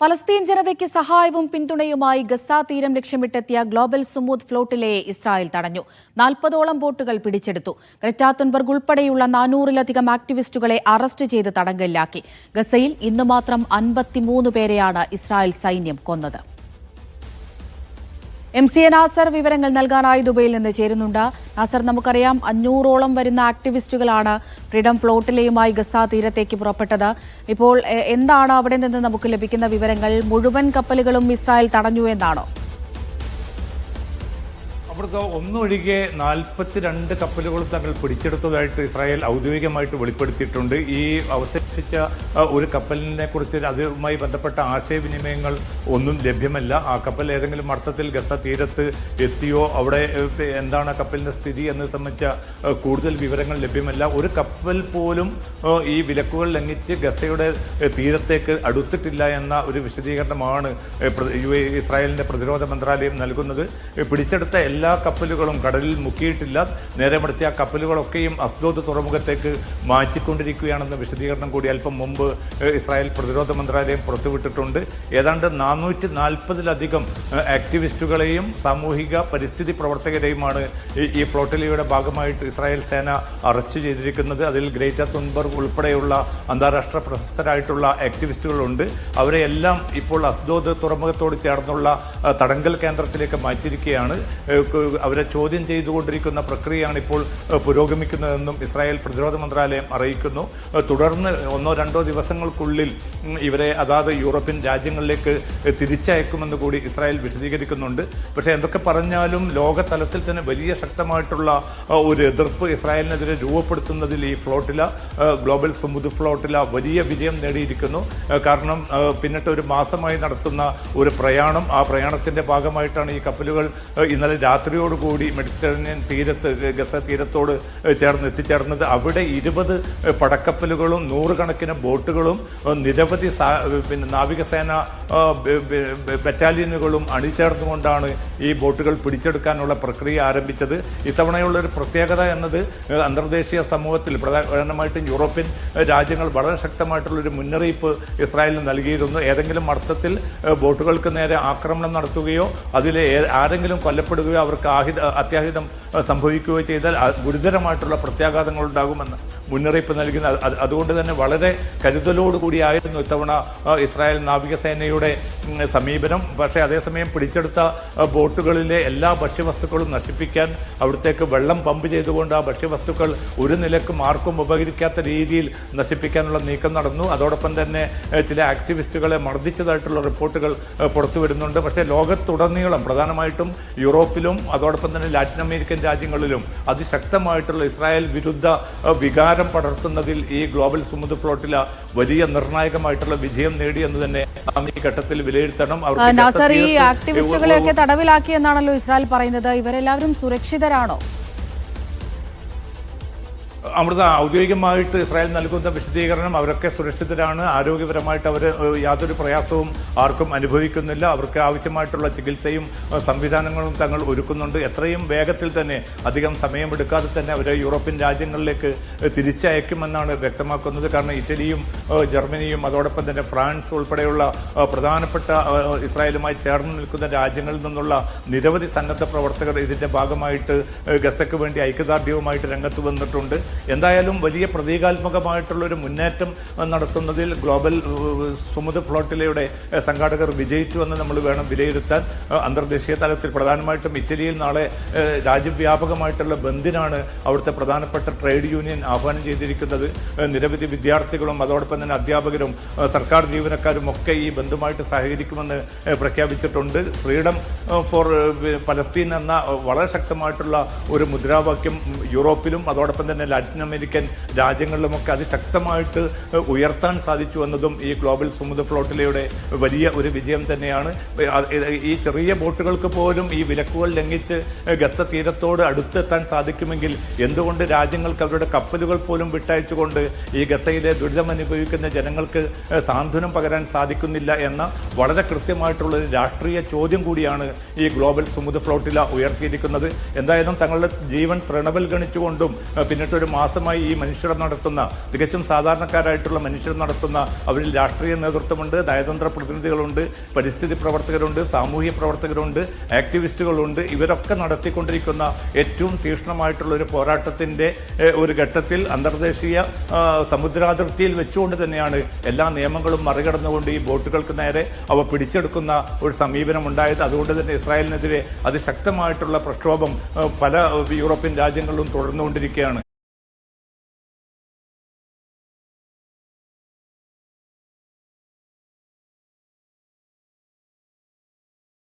ഫലസ്തീൻ ജനതയ്ക്ക് സഹായവും പിന്തുണയുമായി ഗസ തീരം ലക്ഷ്യമിട്ടെത്തിയ ഗ്ലോബൽ സുമൂദ് ഫ്ലോട്ടിലെ ഇസ്രായേൽ തടഞ്ഞു. 40ഓളം ബോട്ടുകൾ പിടിച്ചെടുത്തു. ഗ്രെറ്റ തുൻബർഗ് ഉൾപ്പെടെയുള്ള 400-ലധികം ആക്ടിവിസ്റ്റുകളെ അറസ്റ്റ് ചെയ്ത് തടങ്കലിലാക്കി. ഗസയിൽ ഇന്ന് മാത്രം 53 പേരെയാണ് ഇസ്രായേൽ സൈന്യം കൊന്നത്. MC നാസർ വിവരങ്ങൾ നൽകാനായി ദുബൈയിൽ നിന്ന് ചേരുന്നുണ്ട്. നാസർ, നമുക്കറിയാം 500ഓളം വരുന്ന ആക്ടിവിസ്റ്റുകളാണ് ഫ്രീഡം ഫ്ലോട്ടിലയുമായി ഗസ തീരത്തേക്ക് പുറപ്പെട്ടത്. ഇപ്പോൾ എന്താണ് അവിടെ നിന്ന് നമുക്ക് ലഭിക്കുന്ന വിവരങ്ങൾ? മുഴുവൻ കപ്പലുകളും ഇസ്രായേൽ തടഞ്ഞു എന്നാണോ? അവർക്ക് ഒന്നൊഴികെ 42 കപ്പലുകളും തങ്ങൾ പിടിച്ചെടുത്തതായിട്ട് ഇസ്രായേൽ ഔദ്യോഗികമായിട്ട് വെളിപ്പെടുത്തിയിട്ടുണ്ട്. ഈ അവശേഷിച്ച ഒരു കപ്പലിനെ കുറിച്ച് അതുമായി ബന്ധപ്പെട്ട ആശയവിനിമയങ്ങൾ ഒന്നും ലഭ്യമല്ല. ആ കപ്പൽ ഏതെങ്കിലും അർത്ഥത്തിൽ ഗസ തീരത്ത് എത്തിയോ, അവിടെ എന്താണ് കപ്പലിന്റെ സ്ഥിതി എന്ന് സംബന്ധിച്ച കൂടുതൽ വിവരങ്ങൾ ലഭ്യമല്ല. ഒരു കപ്പൽ പോലും ഈ വിലക്കുകൾ ലംഘിച്ച് ഗസയുടെ തീരത്തേക്ക് അടുത്തിട്ടില്ല എന്ന ഒരു വിശദീകരണമാണ് ഇസ്രായേലിന്റെ പ്രതിരോധ മന്ത്രാലയം നൽകുന്നത്. പിടിച്ചെടുത്ത എല്ലാ കപ്പലുകളും കടലിൽ മുക്കിയിട്ടില്ല. നേരെ മറിച്ച് ആ കപ്പലുകളൊക്കെയും അസ്ദോദ് തുറമുഖത്തേക്ക് മാറ്റിക്കൊണ്ടിരിക്കുകയാണെന്ന വിശദീകരണം കൂടി അല്പം മുമ്പ് ഇസ്രായേൽ പ്രതിരോധ മന്ത്രാലയം പുറത്തുവിട്ടിട്ടുണ്ട്. ഏതാണ്ട് 440-ലധികം ആക്ടിവിസ്റ്റുകളെയും സാമൂഹിക പരിസ്ഥിതി പ്രവർത്തകരെയുമാണ് ഈ ഫ്ലോട്ടിലയുടെ ഭാഗമായിട്ട് ഇസ്രായേൽ സേന അറസ്റ്റ് ചെയ്തിരിക്കുന്നത്. അതിൽ ഗ്രേറ്റ തുൻബർഗ് ഉൾപ്പെടെയുള്ള അന്താരാഷ്ട്ര പ്രശസ്തരായിട്ടുള്ള ആക്ടിവിസ്റ്റുകളുണ്ട്. അവരെയെല്ലാം ഇപ്പോൾ അസ്ദോദ് തുറമുഖത്തോട് ചേർന്നുള്ള തടങ്കൽ കേന്ദ്രത്തിലേക്ക് മാറ്റിയിരിക്കുകയാണ്. അവരെ ചോദ്യം ചെയ്തുകൊണ്ടിരിക്കുന്ന പ്രക്രിയയാണ് ഇപ്പോൾ പുരോഗമിക്കുന്നതെന്നും ഇസ്രായേൽ പ്രതിരോധ മന്ത്രാലയം അറിയിക്കുന്നു. തുടർന്ന് 1-2 ദിവസങ്ങൾക്കുള്ളിൽ ഇവരെ അതാത് യൂറോപ്യൻ രാജ്യങ്ങളിലേക്ക് തിരിച്ചയക്കുമെന്ന് കൂടി ഇസ്രായേൽ വിശദീകരിക്കുന്നുണ്ട്. പക്ഷേ എന്തൊക്കെ പറഞ്ഞാലും ലോകതലത്തിൽ തന്നെ വലിയ ശക്തമായിട്ടുള്ള ഒരു എതിർപ്പ് ഇസ്രായേലിനെതിരെ രൂപപ്പെടുത്തുന്നതിൽ ഈ ഫ്ലോട്ടില, ഗ്ലോബൽ സുമൂദ് ഫ്ലോട്ടില വലിയ വിജയം നേടിയിരിക്കുന്നു. കാരണം പിന്നിട്ട് ഒരു മാസമായി നടത്തുന്ന ഒരു പ്രയാണം, ആ പ്രയാണത്തിന്റെ ഭാഗമായിട്ടാണ് ഈ കപ്പലുകൾ ഇന്നലെ രാത്രിയോടുകൂടി മെഡിറ്ററേനിയൻ തീരത്ത്, ഗസ തീരത്തോട് ചേർന്ന് എത്തിച്ചേർന്നത്. അവിടെ 20 പടക്കപ്പലുകളും 100 കണക്കിന് ബോട്ടുകളും നിരവധി നാവികസേന ബറ്റാലിയനുകളും അണിചേർന്നുകൊണ്ടാണ് ഈ ബോട്ടുകൾ പിടിച്ചെടുക്കാനുള്ള പ്രക്രിയ ആരംഭിച്ചത്. ഇത്തവണയുള്ളൊരു പ്രത്യേകത എന്നത് അന്തർദേശീയ സമൂഹത്തിൽ പ്രധാനമായിട്ടും യൂറോപ്യൻ രാജ്യങ്ങൾ വളരെ ശക്തമായിട്ടുള്ളൊരു മുന്നറിയിപ്പ് ഇസ്രായേലിന് നൽകിയിരുന്നു. ഏതെങ്കിലും അർത്ഥത്തിൽ ബോട്ടുകൾക്ക് നേരെ ആക്രമണം നടത്തുകയോ അതിൽ ആരെങ്കിലും കൊല്ലപ്പെടുകയോ അവർക്ക് അത്യാഹിതം സംഭവിക്കുകയോ ചെയ്താൽ ഗുരുതരമായിട്ടുള്ള പ്രത്യാഘാതങ്ങൾ ഉണ്ടാകുമെന്ന് മുന്നറിയിപ്പ് നൽകുന്ന. അതുകൊണ്ട് തന്നെ വളരെ കരുതലോടുകൂടിയായിരുന്നു ഇത്തവണ ഇസ്രായേൽ നാവികസേനയുടെ സമീപനം. പക്ഷേ അതേസമയം പിടിച്ചെടുത്ത ബോട്ടുകളിലെ എല്ലാ ഭക്ഷ്യവസ്തുക്കളും നശിപ്പിക്കാൻ, അവിടത്തേക്ക് വെള്ളം പമ്പ് ചെയ്തുകൊണ്ട് ആ ഭക്ഷ്യവസ്തുക്കൾ ഒരു നിലക്കും ആർക്കും ഉപകരിക്കാത്ത രീതിയിൽ നശിപ്പിക്കാനുള്ള നീക്കം നടന്നു. അതോടൊപ്പം തന്നെ ചില ആക്ടിവിസ്റ്റുകളെ മർദ്ദിച്ചതായിട്ടുള്ള റിപ്പോർട്ടുകൾ പുറത്തു വരുന്നുണ്ട്. പക്ഷേ ലോകത്തുടനീളം, പ്രധാനമായിട്ടും യൂറോപ്പിലും അതോടൊപ്പം തന്നെ ലാറ്റിൻ അമേരിക്കൻ രാജ്യങ്ങളിലും അതിശക്തമായിട്ടുള്ള ഇസ്രായേൽ വിരുദ്ധ വികാരം പടർത്തുന്നതിൽ ഈ ഗ്ലോബൽ സുമൂദ് ഫ്ലോട്ടില വലിയ നിർണായകമായിട്ടുള്ള വിജയം നേടി എന്ന് തന്നെ ഈ ഘട്ടത്തിൽ വിലയിരുത്തണം. നാസർ, ഈ ആക്ടിവിസ്റ്റുകളെയൊക്കെ തടവിലാക്കിയെന്നാണല്ലോ ഇസ്രായേൽ പറയുന്നത്. ഇവരെല്ലാവരും സുരക്ഷിതരാണോ? അമൃത, ഔദ്യോഗികമായിട്ട് ഇസ്രായേൽ നൽകുന്ന വിശദീകരണം അവരൊക്കെ സുരക്ഷിതരാണ്. ആരോഗ്യപരമായിട്ട് അവർ യാതൊരു പ്രയാസവും ആർക്കും അനുഭവിക്കുന്നില്ല. അവർക്ക് ആവശ്യമായിട്ടുള്ള ചികിത്സയും സംവിധാനങ്ങളും തങ്ങൾ ഒരുക്കുന്നുണ്ട്. എത്രയും വേഗത്തിൽ തന്നെ, അധികം സമയമെടുക്കാതെ തന്നെ അവരെ യൂറോപ്യൻ രാജ്യങ്ങളിലേക്ക് തിരിച്ചയക്കുമെന്നാണ് വ്യക്തമാക്കുന്നത്. കാരണം ഇറ്റലിയും ജർമ്മനിയും അതോടൊപ്പം തന്നെ ഫ്രാൻസ് ഉൾപ്പെടെയുള്ള പ്രധാനപ്പെട്ട ഇസ്രായേലുമായി ചേർന്ന് നിൽക്കുന്ന രാജ്യങ്ങളിൽ നിന്നുള്ള നിരവധി സന്നദ്ധ പ്രവർത്തകർ ഇതിന്റെ ഭാഗമായിട്ട് ഗസയ്ക്ക് വേണ്ടി ഐക്യദാർഢ്യവുമായിട്ട് രംഗത്ത് വന്നിട്ടുണ്ട്. എന്തായാലും വലിയ പ്രതീകാത്മകമായിട്ടുള്ളൊരു മുന്നേറ്റം നടത്തുന്നതിൽ ഗ്ലോബൽ സുമൂദ് ഫ്ലോട്ടിലയുടെ സംഘാടകർ വിജയിച്ചു എന്ന് നമ്മൾ വേണം വിലയിരുത്താൻ. അന്തർദേശീയ തലത്തിൽ പ്രധാനമായിട്ടും ഇറ്റലിയിൽ നാളെ രാജ്യവ്യാപകമായിട്ടുള്ള ബന്ദിനാണ് അവിടുത്തെ പ്രധാനപ്പെട്ട ട്രേഡ് യൂണിയൻ ആഹ്വാനം ചെയ്തിരിക്കുന്നത്. നിരവധി വിദ്യാർത്ഥികളും അതോടൊപ്പം തന്നെ അധ്യാപകരും സർക്കാർ ജീവനക്കാരും ഒക്കെ ഈ ബന്ധുമായിട്ട് സഹകരിക്കുമെന്ന് പ്രഖ്യാപിച്ചിട്ടുണ്ട്. ഫ്രീഡം ഫോർ പലസ്തീൻ എന്ന വളരെ ശക്തമായിട്ടുള്ള ഒരു മുദ്രാവാക്യം യൂറോപ്പിലും അതോടൊപ്പം തന്നെ ലാറ്റിൻ അമേരിക്കൻ രാജ്യങ്ങളിലുമൊക്കെ അതിശക്തമായിട്ട് ഉയർത്താൻ സാധിച്ചു എന്നതും ഈ ഗ്ലോബൽ സുമൂദ് ഫ്ലോട്ടിലയുടെ വലിയ ഒരു വിജയം തന്നെയാണ്. ഈ ചെറിയ ബോട്ടുകൾക്ക് പോലും ഈ വിലക്കുകൾ ലംഘിച്ച് ഗസ തീരത്തോട് അടുത്തെത്താൻ സാധിക്കുമെങ്കിൽ എന്തുകൊണ്ട് രാജ്യങ്ങൾക്ക് അവരുടെ കപ്പലുകൾ പോലും വിട്ടയച്ചുകൊണ്ട് ഈ ഗസയിലെ ദുരിതം അനുഭവിക്കുന്ന ജനങ്ങൾക്ക് സാന്ത്വനം പകരാൻ സാധിക്കുന്നില്ല എന്ന വളരെ കൃത്യമായിട്ടുള്ളൊരു രാഷ്ട്രീയ ചോദ്യം കൂടിയാണ് ഈ ഗ്ലോബൽ സുമൂദ് ഫ്ലോട്ടില ഉയർത്തിയിരിക്കുന്നത്. എന്തായാലും തങ്ങളുടെ ജീവൻ തൃണവൽഗണിച്ചുകൊണ്ടും പിന്നിട്ടൊരു മാസമായി ഈ മനുഷ്യർ നടത്തുന്ന, തികച്ചും സാധാരണക്കാരായിട്ടുള്ള മനുഷ്യർ നടത്തുന്ന, അവരിൽ രാഷ്ട്രീയ നേതൃത്വമുണ്ട്, നയതന്ത്ര പ്രതിനിധികളുണ്ട്, പരിസ്ഥിതി പ്രവർത്തകരുണ്ട്, സാമൂഹ്യ പ്രവർത്തകരുണ്ട്, ആക്ടിവിസ്റ്റുകളുണ്ട്. ഇവരൊക്കെ നടത്തിക്കൊണ്ടിരിക്കുന്ന ഏറ്റവും തീക്ഷ്ണമായിട്ടുള്ള ഒരു പോരാട്ടത്തിൻ്റെ ഒരു ഘട്ടത്തിൽ അന്തർദേശീയ സമുദ്രാതിർത്തിയിൽ വെച്ചുകൊണ്ട് തന്നെയാണ് എല്ലാ നിയമങ്ങളും മറികടന്നുകൊണ്ട് ഈ ബോട്ടുകൾക്ക് നേരെ അവ പിടിച്ചെടുക്കുന്ന ഒരു സമീപനം ഉണ്ടായത്. അതുകൊണ്ട് തന്നെ ഇസ്രായേലിനെതിരെ അതിശക്തമായിട്ടുള്ള പ്രക്ഷോഭം പല യൂറോപ്യൻ രാജ്യങ്ങളിലും തുടർന്നുകൊണ്ടിരിക്കുകയാണ്.